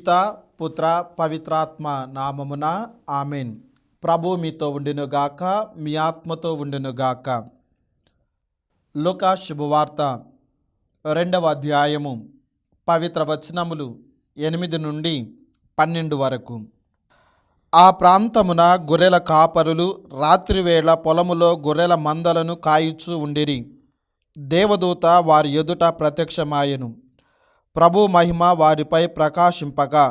పితా పుత్ర పవిత్రాత్మ నామమున ఆమెన్. ప్రభు మీతో ఉండునుగాక, మీ ఆత్మతో ఉండునుగాక. లూకా శుభవార్త 2వ అధ్యాయము పవిత్ర వచనములు 8 నుండి 12 వరకు. ఆ ప్రాంతమున గొర్రెల కాపరులు రాత్రివేళ పొలములో గొర్రెల మందలను కాయుచూ ఉండిరి. దేవదూత వారి ఎదుట ప్రత్యక్షమాయెను. ప్రభు మహిమ వారిపై ప్రకాశింపగా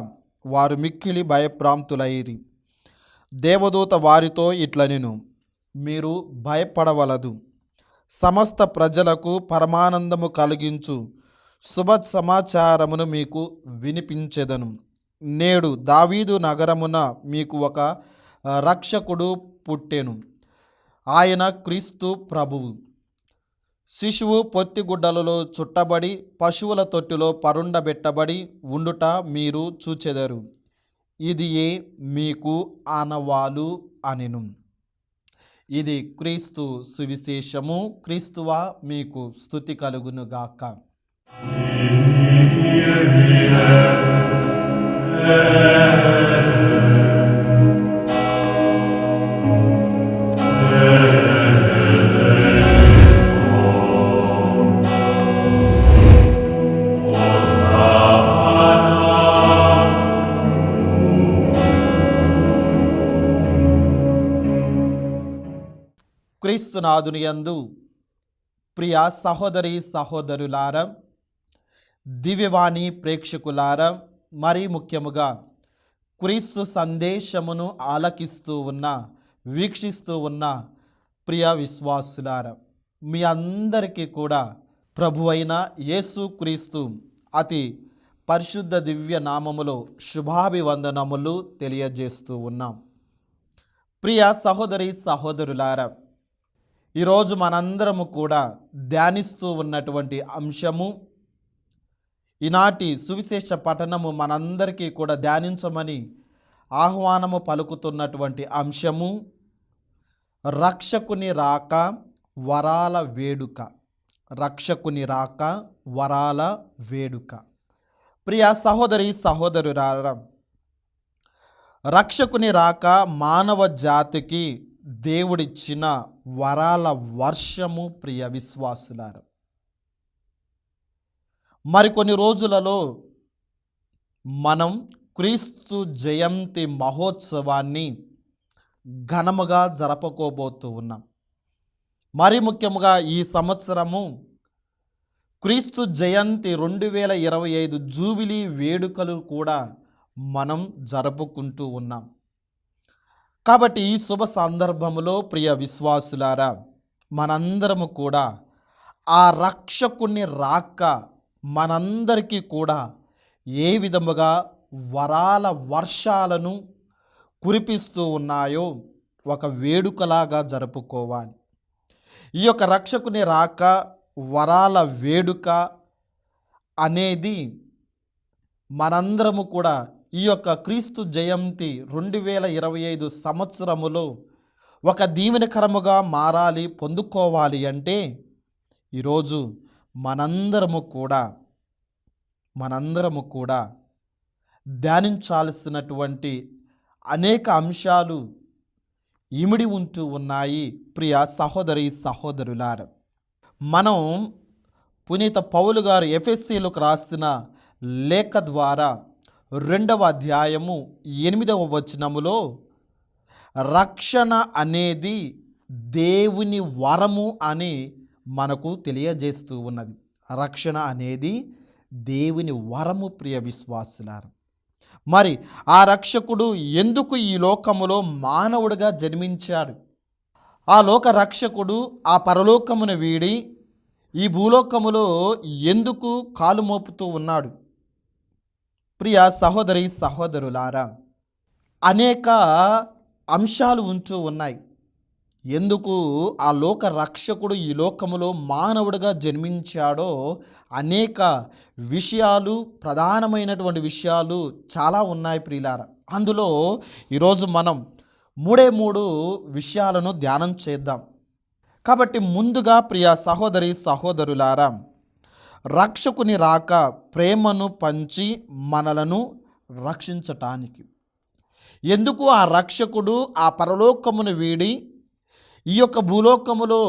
వారు మిక్కిలి భయభ్రాంతులైరి. దేవదూత వారితో ఇట్లనెను, మీరు భయపడవలదు. సమస్త ప్రజలకు పరమానందము కలిగించు శుభ సమాచారమును మీకు వినిపించెదను. నేడు దావీదు నగరమున మీకు ఒక రక్షకుడు పుట్టెను. ఆయన క్రీస్తు ప్రభువు. శిశువు పొత్తిగుడ్డలలో చుట్టబడి పశువుల తొట్టిలో పరుండబెట్టబడి ఉండుట మీరు చూచెదరు. ఇది మీకు ఆనవాలు అనెను. ఇది క్రీస్తు సువిశేషము. క్రీస్తువా మీకు స్తుతి కలుగునుగాక. క్రీస్తునాథుని యందు ప్రియ సహోదరి సహోదరులారా, దివ్యవాణి ప్రేక్షకులారా, మరీ ముఖ్యముగా క్రీస్తు సందేశమును ఆలకిస్తూ ఉన్న వీక్షిస్తూ ఉన్న ప్రియ విశ్వాసులారా, మీ అందరికీ కూడా ప్రభువైన యేసు క్రీస్తు అతి పరిశుద్ధ దివ్య నామములో శుభాభివందనములు తెలియజేస్తూ ఉన్నాం. ప్రియ సహోదరి సహోదరులారా, ఈరోజు మనందరము కూడా ధ్యానిస్తూ ఉన్నటువంటి అంశము, ఈనాటి సువిశేష పఠనము మనందరికీ కూడా ధ్యానించమని ఆహ్వానము పలుకుతున్నటువంటి అంశము, రక్షకుని రాక వరాల వేడుక. రక్షకుని రాక వరాల వేడుక. ప్రియ సహోదరి సహోదరులారా, రక్షకుని రాక మానవ జాతికి దేవుడిచ్చిన వరాల వర్షము. ప్రియ విశ్వాసులారా, మరికొన్ని రోజులలో మనం క్రీస్తు జయంతి మహోత్సవాన్ని ఘనముగా జరపకోబోతూ ఉన్నాం. మరి ముఖ్యముగా ఈ సంవత్సరము క్రీస్తు జయంతి 2025 జూబిలీ వేడుకలు కూడా మనం జరుపుకుంటూ ఉన్నాం. కాబట్టి ఈ శుభ సందర్భములో ప్రియ విశ్వాసులారా, మనందరము కూడా ఆ రక్షకుని రాక మనందరికీ కూడా ఏ విధముగా వరాల వర్షాలను కురిపిస్తూ ఉన్నాయో ఒక వేడుకలాగా జరుపుకోవాలి. ఈ యొక్క రక్షకుని రాక వరాల వేడుక అనేది మనందరము కూడా ఈ యొక్క క్రీస్తు జయంతి 2025 సంవత్సరములో ఒక దీవెనకరముగా మారాలి, పొందుకోవాలి అంటే ఈరోజు మనందరము కూడా ధ్యానించాల్సినటువంటి అనేక అంశాలు ఇమిడి ఉంటూ ఉన్నాయి. ప్రియ సహోదరి సహోదరులారా, మనం పునీత పౌలు గారు ఎఫెసీలకు రాసిన లేఖ ద్వారా 2వ అధ్యాయము 8వ వచనములో రక్షణ అనేది దేవుని వరము అని మనకు తెలియజేస్తూ ఉన్నది. రక్షణ అనేది దేవుని వరము. ప్రియ విశ్వాసులారా, మరి ఆ రక్షకుడు ఎందుకు ఈ లోకములో మానవుడిగా జన్మించాడు? ఆ లోక రక్షకుడు ఆ పరలోకమును వీడి ఈ భూలోకములో ఎందుకు కాలు మోపుతూ ఉన్నాడు? ప్రియ సహోదరి సహోదరులారా, అనేక అంశాలు ఉంటూ ఉన్నాయి. ఎందుకు ఆ లోక రక్షకుడు ఈ లోకములో మానవుడిగా జన్మించాడో అనేక విషయాలు, ప్రధానమైనటువంటి విషయాలు చాలా ఉన్నాయి ప్రియులారా. అందులో ఈరోజు మనం 3 విషయాలను ధ్యానం చేద్దాం. కాబట్టి ముందుగా ప్రియ సహోదరి సహోదరులారా, రక్షకుని రాక ప్రేమను పంచి మనలను రక్షించటానికి. ఎందుకు ఆ రక్షకుడు ఆ పరలోకమును వీడి ఈ యొక్క భూలోకములో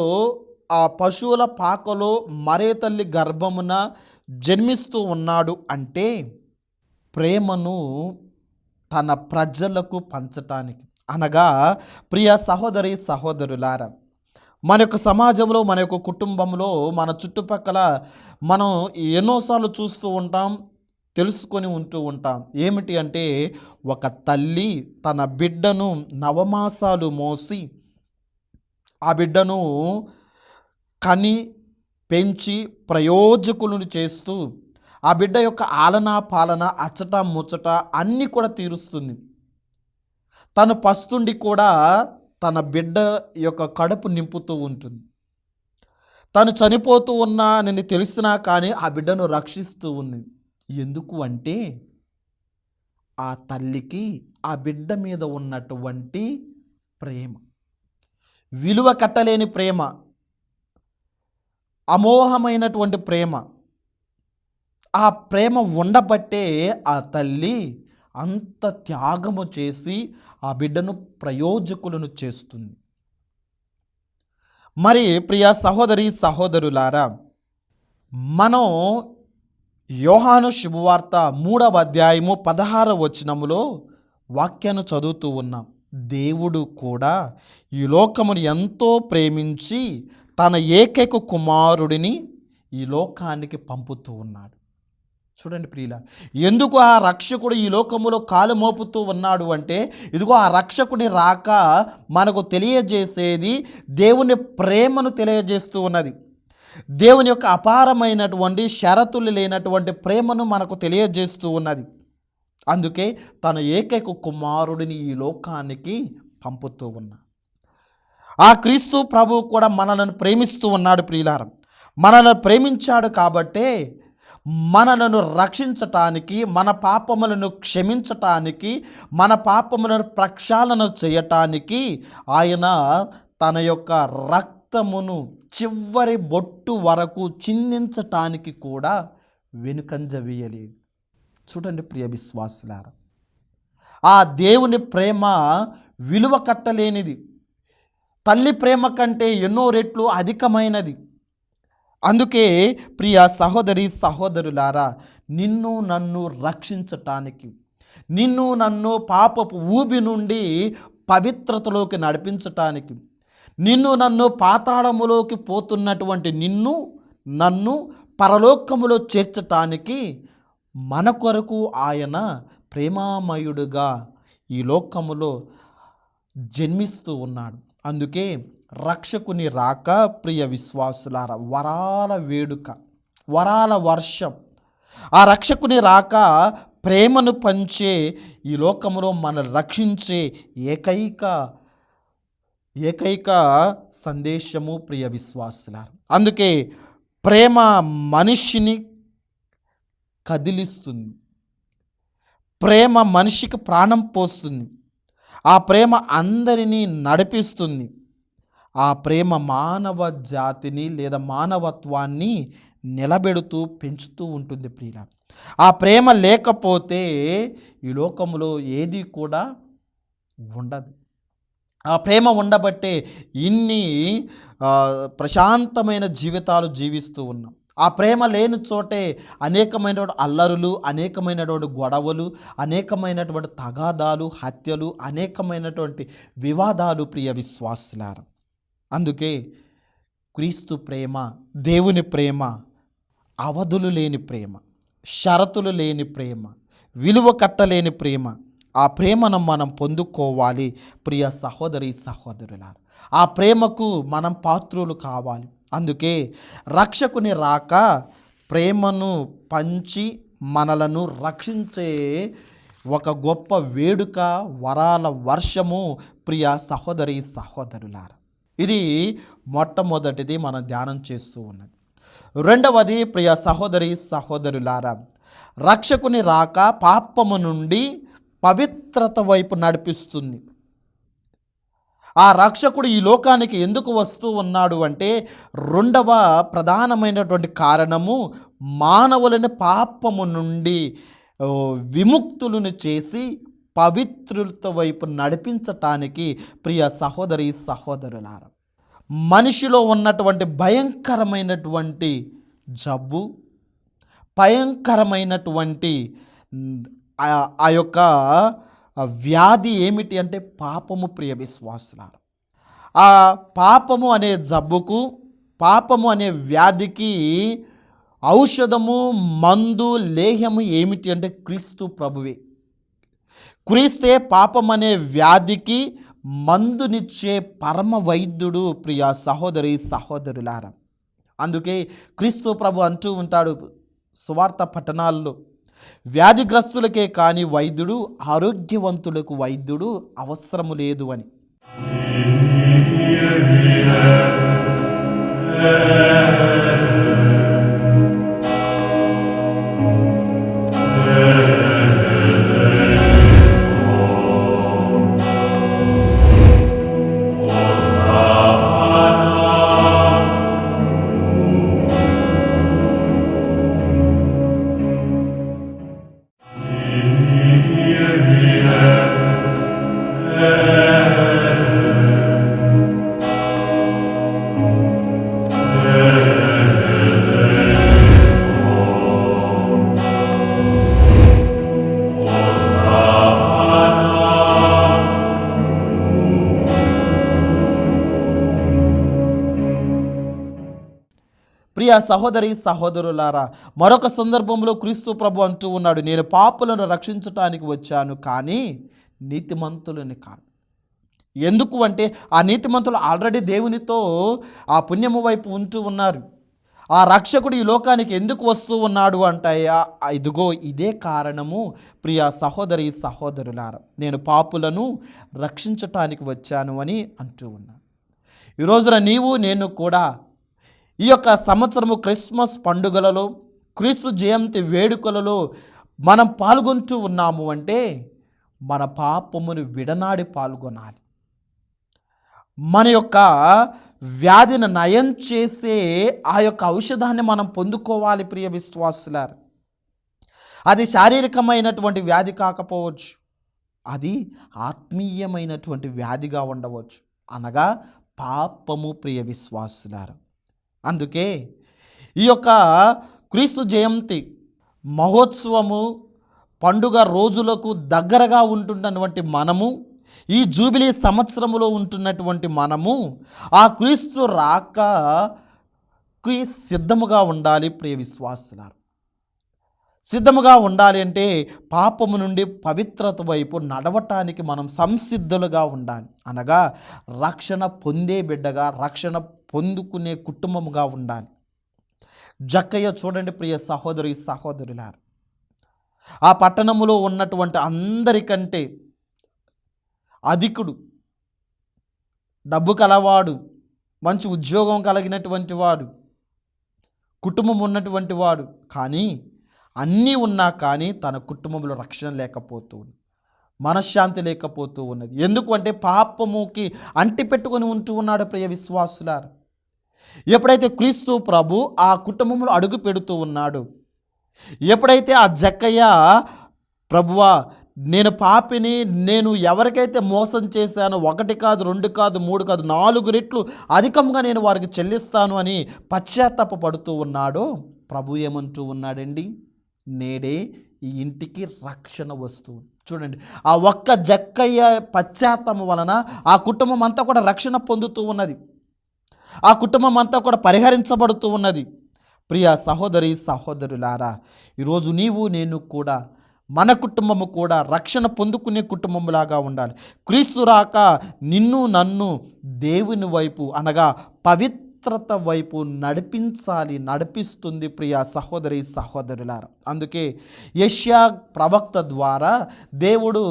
ఆ పశువుల పాకలో మరే తల్లి గర్భమున జన్మిస్తూ ఉన్నాడు అంటే ప్రేమను తన ప్రజలకు పంచటానికి. అనగా ప్రియ సహోదరి సహోదరులారా, మన యొక్క సమాజంలో, మన యొక్క కుటుంబంలో, మన చుట్టుపక్కల మనం ఎన్నోసార్లు చూస్తూ ఉంటాం, తెలుసుకొని ఉంటూ ఉంటాం. ఏమిటి అంటే ఒక తల్లి తన బిడ్డను నవమాసాలు మోసి ఆ బిడ్డను కని పెంచి ప్రయోజకులను చేస్తూ ఆ బిడ్డ యొక్క ఆలనా పాలన అచ్చట ముచ్చట అన్నీ కూడా తీరుస్తుంది. తను పస్తుండి కూడా తన బిడ్డ యొక్క కడుపు నింపుతూ ఉంటుంది. తను చనిపోతూ ఉన్నా నేను తెలిసినా కానీ ఆ బిడ్డను రక్షిస్తూ ఉంది. ఎందుకు అంటే ఆ తల్లికి ఆ బిడ్డ మీద ఉన్నటువంటి ప్రేమ, విలువ కట్టలేని ప్రేమ, అమోఘమైనటువంటి ప్రేమ. ఆ ప్రేమ ఉండబట్టే ఆ తల్లి అంత త్యాగము చేసి ఆ బిడ్డను ప్రయోజకులను చేస్తుంది. మరి ప్రియ సహోదరి సహోదరులారా, మనం యోహాను శుభవార్త 3వ అధ్యాయము 16వ వచనములో వాక్యాన్ని చదువుతూ ఉన్నాం. దేవుడు కూడా ఈ లోకమును ఎంతో ప్రేమించి తన ఏకైక కుమారుడిని ఈ లోకానికి పంపుతూ ఉన్నాడు. చూడండి ప్రియుల, ఎందుకు ఆ రక్షకుడు ఈ లోకములో కాలు మోపుతూ ఉన్నాడు అంటే, ఇదిగో ఆ రక్షకుని రాక మనకు తెలియజేసేది దేవుని ప్రేమను తెలియజేస్తూ ఉన్నది. దేవుని యొక్క అపారమైనటువంటి షరతులు లేనటువంటి ప్రేమను మనకు తెలియజేస్తూ ఉన్నది. అందుకే తన ఏకైక కుమారుడిని ఈ లోకానికి పంపుతూ ఉన్నాడు. ఆ క్రీస్తు ప్రభువు కూడా మనలను ప్రేమిస్తూ ఉన్నాడు. ప్రియులారా, మనల్ని ప్రేమించాడు కాబట్టే మనలను రక్షించటానికి, మన పాపములను క్షమించటానికి, మన పాపములను ప్రక్షాళన చేయటానికి ఆయన తన యొక్క రక్తమును చివరి బొట్టు వరకు చిందించటానికి కూడా వెనుకంజ వేయలేదు. చూడండి ప్రియ విశ్వాసులారా, ఆ దేవుని ప్రేమ విలువ కట్టలేనిది, తల్లి ప్రేమ కంటే ఎన్నో రెట్లు అధికమైనది. అందుకే ప్రియ సహోదరి సహోదరులారా, నిన్ను నన్ను రక్షించటానికి, నిన్ను నన్ను పాపపు ఊబి నుండి పవిత్రతలోకి నడిపించటానికి, నిన్ను నన్ను పాతాళములోకి పోతున్నటువంటి నిన్ను నన్ను పరలోకములో చేర్చటానికి మన కొరకు ఆయన ప్రేమామయుడుగా ఈ లోకములో జన్మిస్తూ ఉన్నాడు. అందుకే రక్షకుని రాక ప్రియ విశ్వాసులార వరాల వేడుక, వరాల వర్షం. ఆ రక్షకుని రాక ప్రేమను పంచే ఈ లోకములో మనల్ని రక్షించే ఏకైక సందేశము ప్రియ విశ్వాసులార. అందుకే ప్రేమ మనిషిని కదిలిస్తుంది, ప్రేమ మనిషికి ప్రాణం పోస్తుంది, ఆ ప్రేమ అందరినీ నడిపిస్తుంది. ఆ ప్రేమ మానవ జాతిని లేదా మానవత్వాన్ని నిలబెడుతూ పెంచుతూ ఉంటుంది ప్రియుల. ఆ ప్రేమ లేకపోతే ఈ లోకంలో ఏది కూడా ఉండదు. ఆ ప్రేమ ఉండబట్టే ఇన్ని ప్రశాంతమైన జీవితాలు జీవిస్తూ ఉన్నాం. ఆ ప్రేమ లేని చోటే అనేకమైనటువంటి అల్లరులు, అనేకమైనటువంటి గొడవలు, అనేకమైనటువంటి తగాదాలు, హత్యలు, అనేకమైనటువంటి వివాదాలు ప్రియ విశ్వాసులారా. అందుకే క్రీస్తు ప్రేమ, దేవుని ప్రేమ అవధులు లేని ప్రేమ, షరతులు లేని ప్రేమ, విలువ కట్టలేని ప్రేమ. ఆ ప్రేమను మనం పొందుకోవాలి ప్రియ సహోదరి సహోదరులారా. ఆ ప్రేమకు మనం పాత్రులు కావాలి. అందుకే రక్షకుని రాక ప్రేమను పంచి మనలను రక్షించే ఒక గొప్ప వేడుక, వరాల వర్షము ప్రియ సహోదరి సహోదరులారా. ఇది మొట్టమొదటిది మనం ధ్యానం చేస్తూ ఉన్నది. రెండవది ప్రియ సహోదరి సహోదరులారా, రక్షకుని రాక పాపము నుండి పవిత్రత వైపు నడిపిస్తుంది. ఆ రక్షకుడు ఈ లోకానికి ఎందుకు వస్తూ ఉన్నాడు అంటే, రెండవ ప్రధానమైనటువంటి కారణము మానవులని పాపము నుండి ఓ, విముక్తులను చేసి పవిత్రులత వైపు నడిపించటానికి ప్రియ సహోదరి సహోదరులారా, మనిషిలో ఉన్నటువంటి భయంకరమైనటువంటి జబ్బు, భయంకరమైనటువంటి ఆ యొక్క వ్యాధి ఏమిటి అంటే పాపము. ప్రియ విశ్వాసులారా, ఆ పాపము అనే జబ్బుకు, పాపము అనే వ్యాధికి ఔషధము, మందు, లేహ్యము ఏమిటి అంటే క్రీస్తు ప్రభువే. క్రీస్తే పాపం అనే వ్యాధికి మందునిచ్చే పరమ వైద్యుడు ప్రియ సహోదరి సహోదరులారా. అందుకే క్రీస్తు ప్రభు అంటూ ఉంటాడు సువార్త పట్టణాల్లో, వ్యాధిగ్రస్తులకే కాని వైద్యుడు, ఆరోగ్యవంతులకు వైద్యుడు అవసరము లేదు అని. ప్రియ సహోదరి సహోదరులారా, మరొక సందర్భంలో క్రీస్తు ప్రభు అంటూ ఉన్నాడు, నేను పాపులను రక్షించటానికి వచ్చాను కానీ నీతిమంతులని కాదు. ఎందుకు అంటే ఆ నీతిమంతులు ఆల్రెడీ దేవునితో ఆ పుణ్యము వైపు ఉంటూ ఉన్నారు. ఆ రక్షకుడు ఈ లోకానికి ఎందుకు వస్తూ ఉన్నాడు అంటే ఇదిగో ఇదే కారణము. ప్రియ సహోదరి సహోదరులారా, నేను పాపులను రక్షించటానికి వచ్చాను అని అంటూ ఉన్నాను. ఈ రోజున నీవు నేను కూడా ఈ యొక్క సంవత్సరము క్రిస్మస్ పండుగలలో, క్రీస్తు జయంతి వేడుకలలో మనం పాల్గొంటూ ఉన్నాము అంటే మన పాపమును విడనాడి పాల్గొనాలి. మన యొక్క వ్యాధిని నయం చేసే ఆ యొక్క ఔషధాన్ని మనం పొందుకోవాలి. ప్రియ విశ్వాసులారా, అది శారీరకమైనటువంటి వ్యాధి కాకపోవచ్చు, అది ఆత్మీయమైనటువంటి వ్యాధిగా ఉండవచ్చు, అనగా పాపము. ప్రియ విశ్వాసులారా, అందుకే ఈ యొక్క క్రీస్తు జయంతి మహోత్సవము పండుగ రోజులకు దగ్గరగా ఉంటున్నటువంటి మనము, ఈ జూబిలీ సంవత్సరములో ఉంటున్నటువంటి మనము ఆ క్రీస్తు రాకకి సిద్ధముగా ఉండాలి. ప్రియ విశ్వాసులారా, సిద్ధముగా ఉండాలి అంటే పాపము నుండి పవిత్రత వైపు నడవటానికి మనం సంసిద్ధులుగా ఉండాలి, అనగా రక్షణ పొందే బిడ్డగా, రక్షణ పొందుకునే కుటుంబముగా ఉండాలి. జక్కయ్య చూడండి ప్రియ సహోదరి సహోదరులారా, ఆ పట్టణములో ఉన్నటువంటి అందరికంటే అధికుడు, డబ్బు కలవాడు, మంచి ఉద్యోగం కలిగినటువంటి వాడు, కుటుంబం ఉన్నటువంటి వాడు, కానీ అన్నీ ఉన్నా కానీ తన కుటుంబంలో రక్షణ లేకపోతూ ఉంది, మనశ్శాంతి లేకపోతూ ఉన్నది. ఎందుకు అంటే పాపముకి అంటిపెట్టుకొని ఉంటూ ఉన్నాడు. ప్రియ విశ్వాసులారా, ఎప్పుడైతే క్రీస్తు ప్రభు ఆ కుటుంబంలో అడుగు పెడుతూ ఉన్నాడు, ఎప్పుడైతే ఆ జక్కయ్య ప్రభువా నేను పాపిని, నేను ఎవరికైతే మోసం చేశానో 1 కాదు 2 కాదు 3 కాదు 4 రెట్లు అధికంగా నేను వారికి చెల్లిస్తాను అని పశ్చాత్తాప పడుతూ ఉన్నాడో, ప్రభు ఏమంటూ ఉన్నాడండి, నేడే ఈ ఇంటికి రక్షణ వస్తువు. చూడండి, ఆ ఒక్క జక్కయ్య పశ్చాత్తాపం వలన ఆ కుటుంబం అంతా కూడా రక్షణ పొందుతూ ఉన్నది, ఆ కుటుంబం అంతా కూడా పరిహరించబడుతూ ఉన్నది. ప్రియ సహోదరి సహోదరులారా, ఈరోజు నీవు నేను కూడా, మన కుటుంబము కూడా రక్షణ పొందుకునే కుటుంబంలాగా ఉండాలి. క్రీస్తు రాక నిన్ను నన్ను దేవుని వైపు అనగా పవిత్రత వైపు నడిపిస్తుంది. ప్రియ సహోదరి సహోదరులారా, అందుకే యెషయా ప్రవక్త ద్వారా దేవుడు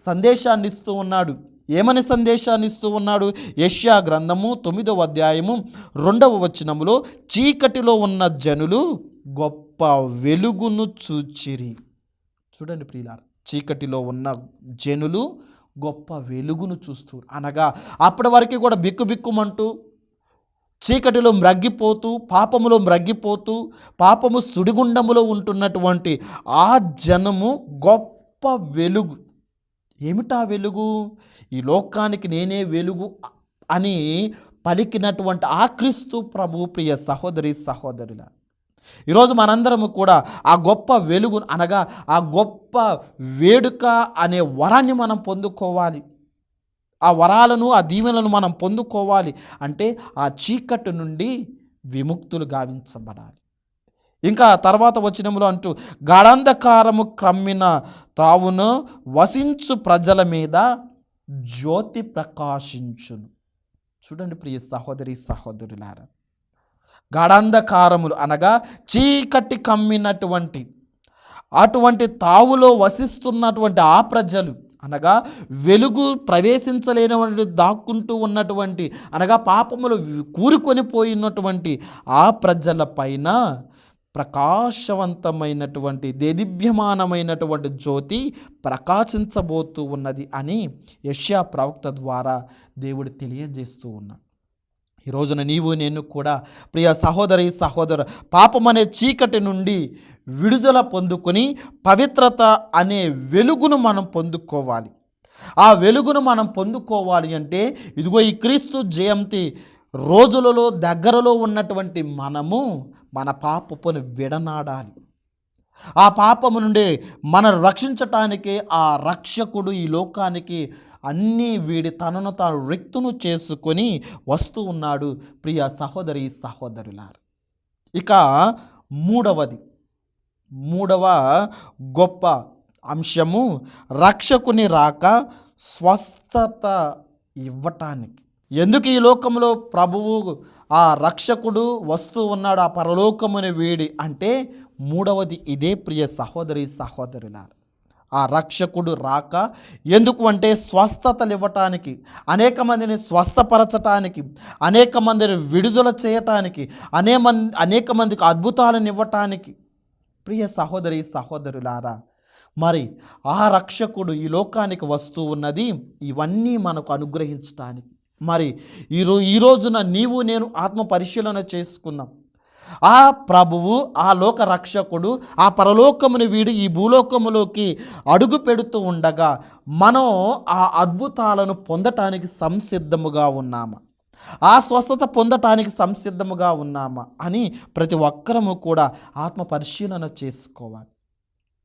సందేశాన్ని ఇస్తూ ఉన్నాడు. ఏమని సందేశాన్ని ఇస్తూ ఉన్నాడు? యెషయా గ్రంథము 9వ అధ్యాయము 2వ వచనములో, చీకటిలో ఉన్న జనులు గొప్ప వెలుగును చూచిరి. చూడండి ప్రియులారా, చీకటిలో ఉన్న జనులు గొప్ప వెలుగును చూస్తూ, అనగా అప్పటి వరకు కూడా బిక్కుబిక్కుమంటూ చీకటిలో మ్రగ్గిపోతూ, పాపములో మ్రగ్గిపోతూ, పాపము సుడిగుండములో ఉంటున్నటువంటి ఆ జనము గొప్ప వెలుగు. ఏమిటా వెలుగు? ఈ లోకానికి నేనే వెలుగు అని పలికినటువంటి ఆ క్రీస్తు ప్రభు. ప్రియ సహోదరి సహోదరుల, ఈరోజు మనందరము కూడా ఆ గొప్ప వెలుగు అనగా ఆ గొప్ప వేడుక అనే వరాన్ని మనం పొందుకోవాలి. ఆ వరాలను, ఆ దీవెనలను మనం పొందుకోవాలి అంటే ఆ చీకటి నుండి విముక్తులు గావించబడాలి. ఇంకా తర్వాత వచనములో అంటూ, గాఢాంధకారము క్రమ్మిన తావును వసించు ప్రజల మీద జ్యోతి ప్రకాశించును. చూడండి ప్రియ సహోదరి సహోదరులారా, గాఢాంధకారములు అనగా చీకటి కమ్మినటువంటి అటువంటి తావులో వసిస్తున్నటువంటి ఆ ప్రజలు అనగా వెలుగు ప్రవేశించలేనటువంటి దాక్కుంటూ ఉన్నటువంటి అనగా పాపములు కూరుకొని పోయినటువంటి ఆ ప్రజల పైన ప్రకాశవంతమైనటువంటి దేదీప్యమానమైనటువంటి జ్యోతి ప్రకాశించబోతూ ఉన్నది అని యెషయా ప్రవక్త ద్వారా దేవుడు తెలియజేస్తూ ఉన్నాడు. ఈ రోజున నీవు నేను కూడా ప్రియ సహోదరి సహోదరు, పాపం అనే చీకటి నుండి విడుదల పొందుకొని పవిత్రత అనే వెలుగును మనం పొందుకోవాలి. ఆ వెలుగును మనం పొందుకోవాలి అంటే ఇదిగో ఈ క్రీస్తు జయంతి రోజులలో దగ్గరలో ఉన్నటువంటి మనము మన పాపమును విడనాడాలి. ఆ పాపము నుండి మనను రక్షించటానికి ఆ రక్షకుడు ఈ లోకానికి అన్నీ వీడి తనను తాను రిక్తును చేసుకొని వస్తూ ఉన్నాడు. ప్రియ సహోదరి సహోదరులారు, ఇక మూడవ గొప్ప అంశము రక్షకుని రాక స్వస్థత ఇవ్వటానికి. ఎందుకు ఈ లోకంలో ప్రభువు ఆ రక్షకుడు వస్తూ ఉన్నాడు ఆ పరలోకముని వీడి అంటే మూడవది ఇదే ప్రియ సహోదరి సహోదరులారు. ఆ రక్షకుడు రాక ఎందుకు అంటే స్వస్థతలు ఇవ్వటానికి, అనేక మందిని స్వస్థపరచటానికి, అనేక మందిని విడుదల చేయటానికి, అనేక మందికి అద్భుతాలను ఇవ్వటానికి. ప్రియ సహోదరి సహోదరులారా, మరి ఆ రక్షకుడు ఈ లోకానికి వస్తూ ఉన్నది ఇవన్నీ మనకు అనుగ్రహించటానికి. మరి ఈ రోజున నీవు నేను ఆత్మ పరిశీలన చేసుకుందాం. ఆ ప్రభువు, ఆ లోక రక్షకుడు ఆ పరలోకముని వీడి ఈ భూలోకములోకి అడుగు పెడుతూ ఉండగా మనం ఆ అద్భుతాలను పొందటానికి సంసిద్ధముగా ఉన్నామా, ఆ స్వస్థత పొందటానికి సంసిద్ధముగా ఉన్నామా అని ప్రతి ఒక్కరము కూడా ఆత్మ పరిశీలన చేసుకోవాలి.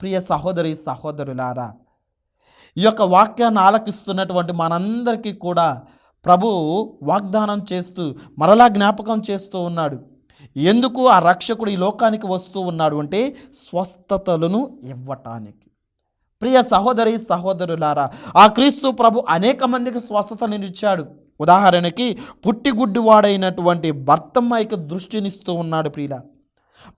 ప్రియ సహోదరి సహోదరులారా, ఈ యొక్క వాక్యాన్ని ఆలకిస్తున్నటువంటి మనందరికీ కూడా ప్రభు వాగ్దానం చేస్తూ మరలా జ్ఞాపకం చేస్తూ ఉన్నాడు. ఎందుకు ఆ రక్షకుడు ఈ లోకానికి వస్తూ ఉన్నాడు అంటే స్వస్థతలను ఇవ్వటానికి. ప్రియ సహోదరి సహోదరులారా, ఆ క్రీస్తు ప్రభు అనేక మందికి స్వస్థతను ఇచ్చాడు. ఉదాహరణకి పుట్టిగుడ్డివాడైనటువంటి భర్తమ్మాయికి దృష్టినిస్తూ ఉన్నాడు. ప్రియుల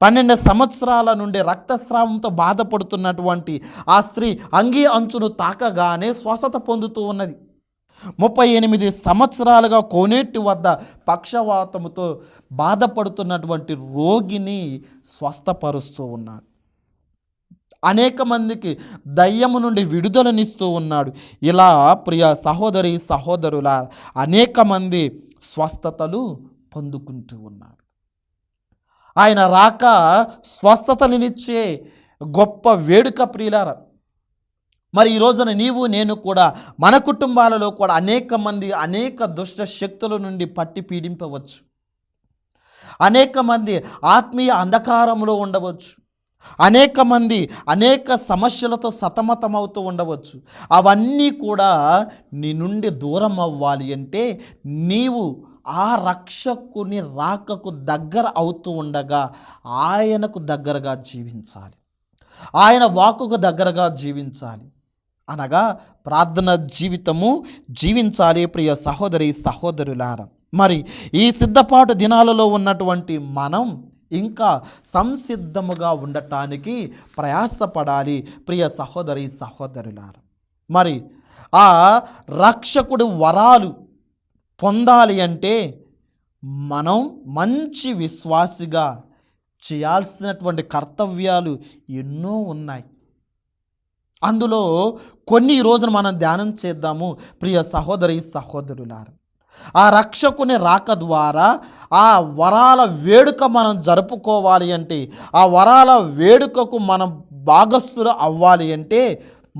12 సంవత్సరాల నుండి రక్తస్రావంతో బాధపడుతున్నటువంటి ఆ స్త్రీ అంగీ అంచును తాకగానే స్వస్థత పొందుతూ ఉన్నది. 38 సంవత్సరాలుగా కోనేటి వద్ద పక్షవాతముతో బాధపడుతున్నటువంటి రోగిని స్వస్థపరుస్తూ ఉన్నాడు. అనేక మందికి దయ్యము నుండి విడుదలనిస్తూ ఉన్నాడు. ఇలా ప్రియ సహోదరి సహోదరుల అనేక మంది స్వస్థతలు పొందుకుంటూ ఉన్నారు. ఆయన రాక స్వస్థతనిచ్చే గొప్ప వేడుక ప్రియులారా. మరి ఈ రోజున నీవు నేను కూడా మన కుటుంబాలలో కూడా అనేక మంది అనేక దుష్ట శక్తుల నుండి పట్టి పీడింపవచ్చు. అనేక మంది ఆత్మీయ అంధకారంలో ఉండవచ్చు. అనేక మంది అనేక సమస్యలతో సతమతమవుతూ ఉండవచ్చు. అవన్నీ కూడా నీ నుండి దూరం అవ్వాలి అంటే నీవు ఆ రక్షకుని రాకకు దగ్గర అవుతూ ఉండగా ఆయనకు దగ్గరగా జీవించాలి, ఆయన వాక్కుకు దగ్గరగా జీవించాలి, అనగా ప్రార్థన జీవితము జీవించాలి. ప్రియ సహోదరి సహోదరులారా, మరి ఈ సిద్ధపాటు దినాలలో ఉన్నటువంటి మనం ఇంకా సంసిద్ధముగా ఉండటానికి ప్రయాసపడాలి. ప్రియ సహోదరి సహోదరులారా, మరి ఆ రక్షకుడి వరాలు పొందాలి అంటే మనం మంచి విశ్వాసిగా చేయాల్సినటువంటి కర్తవ్యాలు ఎన్నో ఉన్నాయి. అందులో కొన్ని ఈ రోజున మనం ధ్యానం చేద్దాము. ప్రియ సహోదరి సహోదరులారా, ఆ రక్షకుని రాక ద్వారా ఆ వరాల వేడుక మనం జరుపుకోవాలి అంటే, ఆ వరాల వేడుకకు మనం భాగస్థులు అవ్వాలి అంటే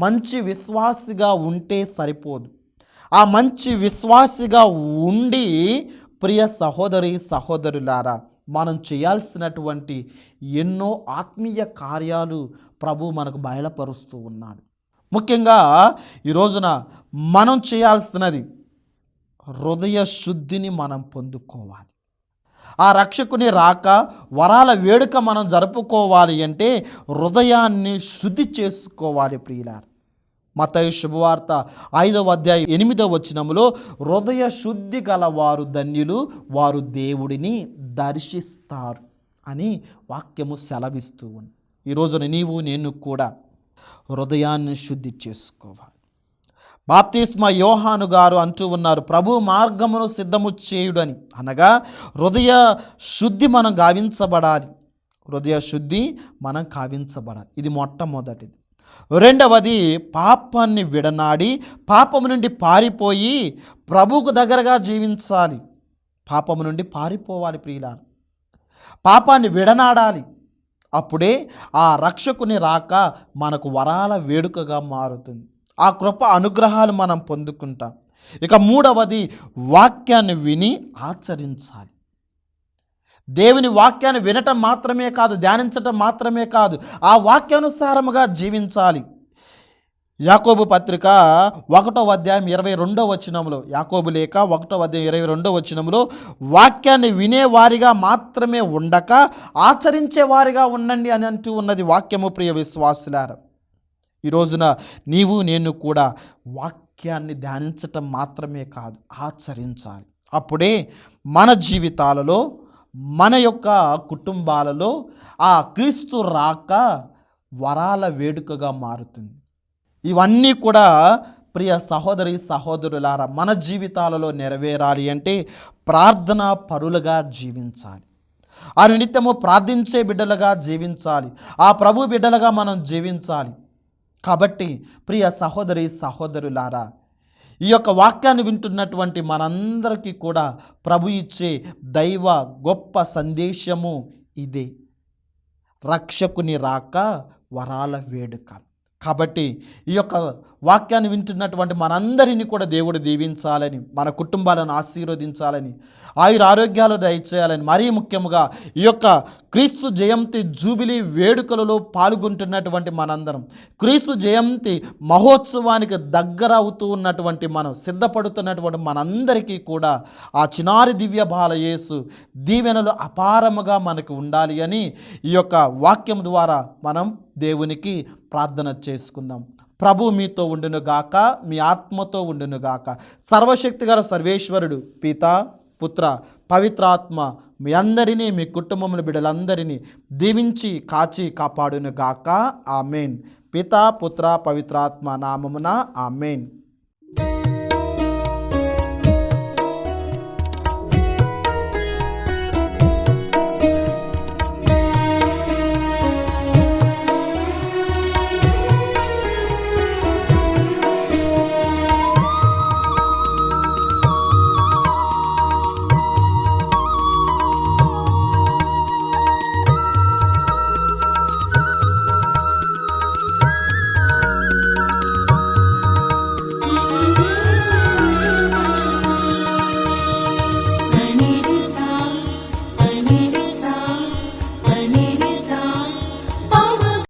మంచి విశ్వాసిగా ఉంటే సరిపోదు. ఆ మంచి విశ్వాసిగా ఉండి ప్రియ సహోదరి సహోదరులారా, మనం చేయాల్సినటువంటి ఎన్నో ఆత్మీయ కార్యాలు ప్రభు మనకు బయలుపరుస్తూ ఉన్నాడు. ముఖ్యంగా ఈ రోజున మనం చేయాల్సినది హృదయ శుద్ధిని మనం పొందుకోవాలి. ఆ రక్షకుని రాక వరాల వేడుక మనం జరుపుకోవాలి అంటే హృదయాన్ని శుద్ధి చేసుకోవాలి ప్రియులారా. మత్తయి శుభవార్త 5వ అధ్యాయం 8వ వచనములో హృదయ శుద్ధి గలవారు ధన్యులు, వారు దేవుడిని దర్శిస్తారు అని వాక్యము సెలవిస్తూ ఉంది. ఈ రోజున నీవు నేను కూడా హృదయాన్ని శుద్ధి చేసుకోవాలి. బాప్తిస్మా యోహాను గారు అంటూ ఉన్నారు, ప్రభు మార్గమును సిద్ధము చేయుడని. అనగా హృదయ శుద్ధి మనం గావించబడాలి. హృదయ శుద్ధి మనం కావించబడాలి. ఇది మొట్టమొదటిది. రెండవది, పాపాన్ని విడనాడి పాపము నుండి పారిపోయి ప్రభువుకు దగ్గరగా జీవించాలి. పాపము నుండి పారిపోవాలి ప్రియులారా. పాపాన్ని విడనాడాలి. అప్పుడే ఆ రక్షకుని రాక మనకు వరాల వేడుకగా మారుతుంది. ఆ కృప అనుగ్రహాలు మనం పొందుకుంటాం. ఇక మూడవది, వాక్యాన్ని విని ఆచరించాలి. దేవుని వాక్యాన్ని వినటం మాత్రమే కాదు, ధ్యానించటం మాత్రమే కాదు, ఆ వాక్యానుసారముగా జీవించాలి. యాకోబు పత్రిక 1వ అధ్యాయం 22వ వచనంలో, యాకోబు లేఖ 1వ అధ్యాయం 22వ వచనంలో, వాక్యాన్ని వినేవారిగా మాత్రమే ఉండక ఆచరించేవారిగా ఉండండి అని అంటూ ఉన్నది వాక్యము. ప్రియ విశ్వాసులారా, ఈ రోజున నీవు నేను కూడా వాక్యాన్ని ధ్యానించటం మాత్రమే కాదు, ఆచరించాలి. అప్పుడే మన జీవితాలలో, మన యొక్క కుటుంబాలలో ఆ క్రీస్తు రాక వరాల వేడుకగా మారుతుంది. ఇవన్నీ కూడా ప్రియ సహోదరి సహోదరులారా, మన జీవితాలలో నెరవేరాలి అంటే ప్రార్థనా పరులుగా జీవించాలి. ఆ నిత్యము ప్రార్థించే బిడ్డలుగా జీవించాలి. ఆ ప్రభు బిడ్డలుగా మనం జీవించాలి. కాబట్టి ప్రియ సహోదరి సహోదరులారా, ఈ యొక్క వాక్యాన్ని వింటున్నటువంటి మనందరికీ కూడా ప్రభు ఇచ్చే దైవ గొప్ప సందేశము ఇదే, రక్షకుని రాక వరాల వేడుక. కాబట్టి ఈ యొక్క వాక్యాన్ని వింటున్నటువంటి మనందరినీ కూడా దేవుడు దీవించాలని, మన కుటుంబాలను ఆశీర్వదించాలని, ఆయుర ఆరోగ్యాలు దయచేయాలని, మరీ ముఖ్యంగా ఈ యొక్క క్రీస్తు జయంతి జూబిలీ వేడుకలలో పాల్గొంటున్నటువంటి మనందరం, క్రీస్తు జయంతి మహోత్సవానికి దగ్గర అవుతూ ఉన్నటువంటి మనం, సిద్ధపడుతున్నటువంటి మనందరికీ కూడా ఆ చిన్నారి దివ్య బాల యేసు దీవెనలు అపారముగా మనకు ఉండాలి అని ఈ యొక్క వాక్యం ద్వారా మనం దేవునికి ప్రార్థన చేసుకుందాం. ప్రభు మీతో ఉండునుగాక, మీ ఆత్మతో ఉండునుగాక. సర్వశక్తిగల సర్వేశ్వరుడు పితా, పుత్ర, పవిత్రాత్మ మీ అందరినీ, మీ కుటుంబముల బిడ్డలందరినీ దీవించి కాచి కాపాడునుగాక. ఆమెన్. పితా, పుత్ర, పవిత్రాత్మ నామమున ఆమెన్.